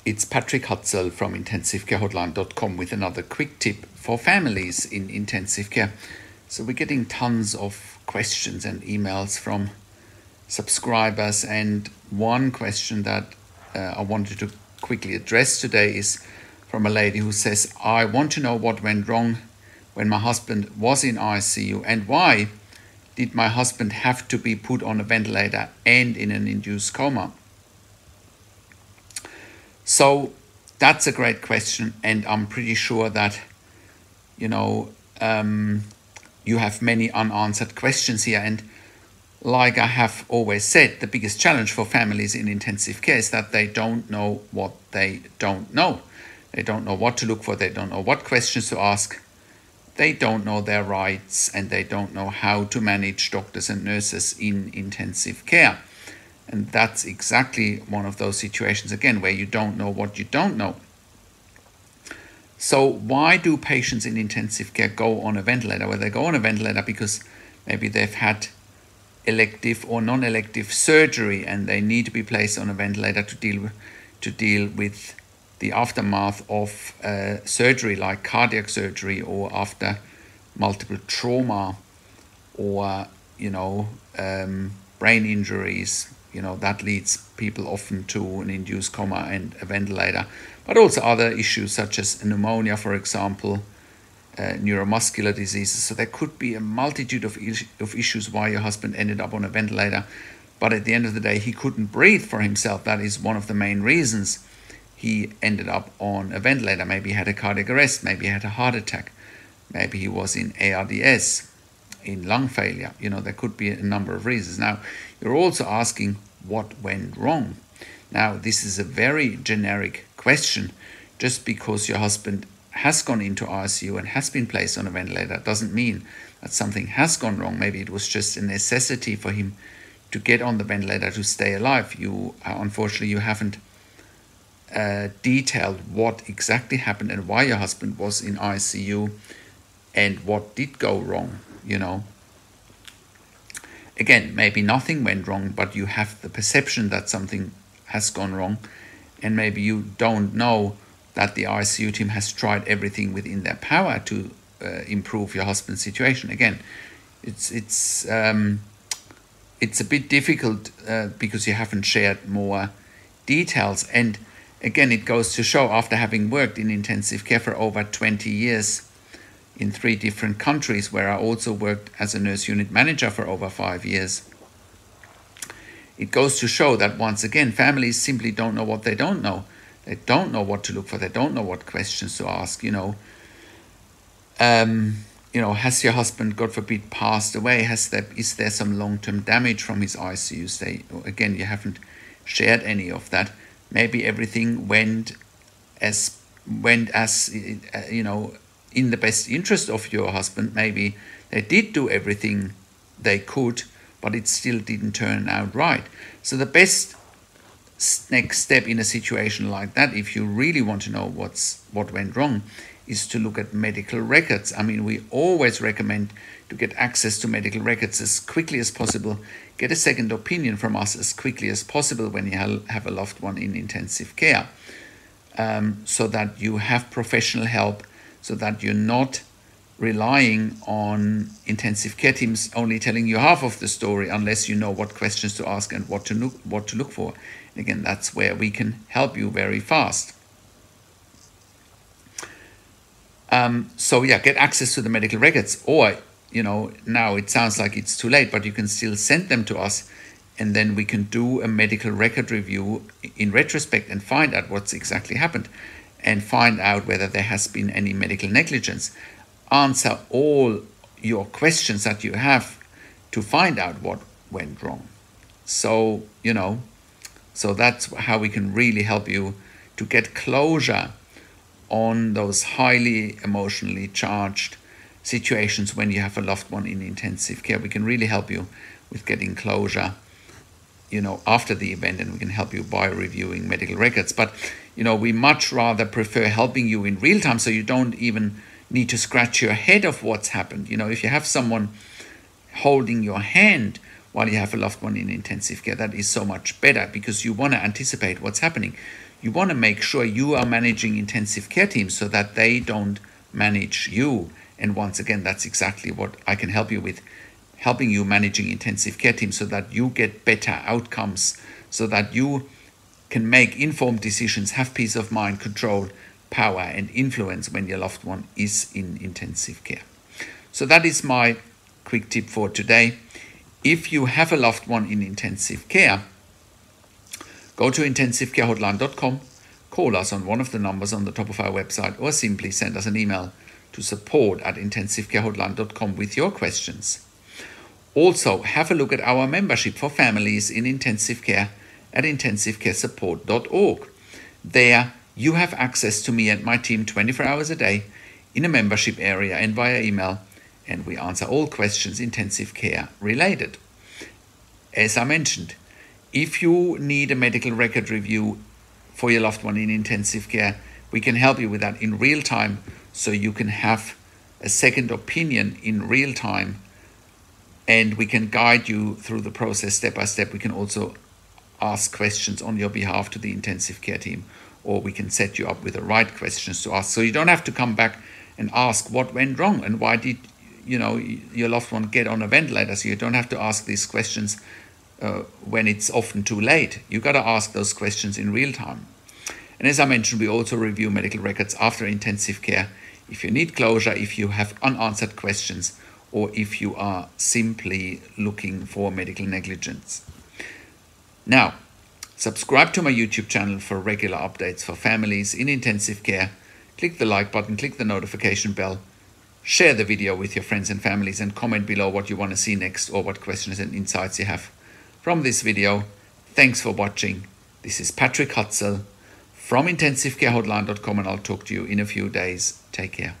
It's Patrick Hutzel from intensivecarehotline.com with another quick tip for families in intensive care. So we're getting tons of questions and emails from subscribers, and one question that I wanted to quickly address today is from a lady who says, I want to know what went wrong when my husband was in ICU, and why did my husband have to be put on a ventilator and in an induced coma? So that's a great question, and I'm pretty sure that you have many unanswered questions here. And like I have always said, the biggest challenge for families in intensive care is that they don't know what they don't know. They don't know what to look for, they don't know what questions to ask, they don't know their rights, and they don't know how to manage doctors and nurses in intensive care. And that's exactly one of those situations, again, where you don't know what you don't know. So why do patients in intensive care go on a ventilator? Well, they go on a ventilator because maybe they've had elective or non-elective surgery and they need to be placed on a ventilator to deal with the aftermath of surgery, like cardiac surgery, or after multiple trauma, or brain injuries. That leads people often to an induced coma and a ventilator, but also other issues such as pneumonia, for example, neuromuscular diseases. So there could be a multitude of issues why your husband ended up on a ventilator, but at the end of the day, he couldn't breathe for himself. That is one of the main reasons he ended up on a ventilator. Maybe he had a cardiac arrest, maybe he had a heart attack, maybe he was in ARDS, in lung failure. There could be a number of reasons. Now, you're also asking what went wrong. Now, this is a very generic question. Just because your husband has gone into ICU and has been placed on a ventilator doesn't mean that something has gone wrong. Maybe it was just a necessity for him to get on the ventilator to stay alive. Unfortunately, you haven't detailed what exactly happened and why your husband was in ICU and what did go wrong. Again, maybe nothing went wrong, but you have the perception that something has gone wrong, and maybe you don't know that the ICU team has tried everything within their power to improve your husband's situation. Again, it's a bit difficult because you haven't shared more details. And again, it goes to show, after having worked in intensive care for over 20 years in 3 different countries, where I also worked as a nurse unit manager for over 5 years, it goes to show that, once again, families simply don't know what they don't know. They don't know what to look for. They don't know what questions to ask. Has your husband, God forbid, passed away? Is there some long-term damage from his ICU stay? Again, you haven't shared any of that. Maybe everything went as in the best interest of your husband. Maybe they did do everything they could, but it still didn't turn out right. So the best next step in a situation like that, if you really want to know what went wrong, is to look at medical records. I mean, we always recommend to get access to medical records as quickly as possible. Get a second opinion from us as quickly as possible when you have a loved one in intensive care, so that you have professional help, so that you're not relying on intensive care teams only telling you half of the story, unless you know what questions to ask and what to look for. And again, that's where we can help you very fast. Get access to the medical records, or now it sounds like it's too late, but you can still send them to us, and then we can do a medical record review in retrospect and find out what's exactly happened, and find out whether there has been any medical negligence. Answer all your questions that you have to find out what went wrong. So that's how we can really help you to get closure on those highly emotionally charged situations when you have a loved one in intensive care. We can really help you with getting closure after the event, and we can help you by reviewing medical records. But we much rather prefer helping you in real time, so you don't even need to scratch your head of what's happened. If you have someone holding your hand while you have a loved one in intensive care, that is so much better, because you want to anticipate what's happening. You want to make sure you are managing intensive care teams so that they don't manage you. And once again, that's exactly what I can help you with, helping you managing intensive care teams so that you get better outcomes, so that you can make informed decisions, have peace of mind, control, power, and influence when your loved one is in intensive care. So that is my quick tip for today. If you have a loved one in intensive care, go to intensivecarehotline.com, call us on one of the numbers on the top of our website, or simply send us an email to support@intensivecarehotline.com with your questions. Also, have a look at our membership for families in intensive care at intensivecaresupport.org. There, you have access to me and my team 24 hours a day in a membership area and via email, and we answer all questions intensive care related. As I mentioned, if you need a medical record review for your loved one in intensive care, we can help you with that in real time, so you can have a second opinion in real time, and we can guide you through the process step by step. We can also ask questions on your behalf to the intensive care team, or we can set you up with the right questions to ask, so you don't have to come back and ask what went wrong and why did your loved one get on a ventilator. So you don't have to ask these questions when it's often too late. You got to ask those questions in real time. And as I mentioned, we also review medical records after intensive care if you need closure, if you have unanswered questions, or if you are simply looking for medical negligence. Now, subscribe to my YouTube channel for regular updates for families in intensive care. Click the like button, click the notification bell, share the video with your friends and families, and comment below what you want to see next or what questions and insights you have from this video. Thanks for watching. This is Patrick Hutzel from intensivecarehotline.com, and I'll talk to you in a few days. Take care.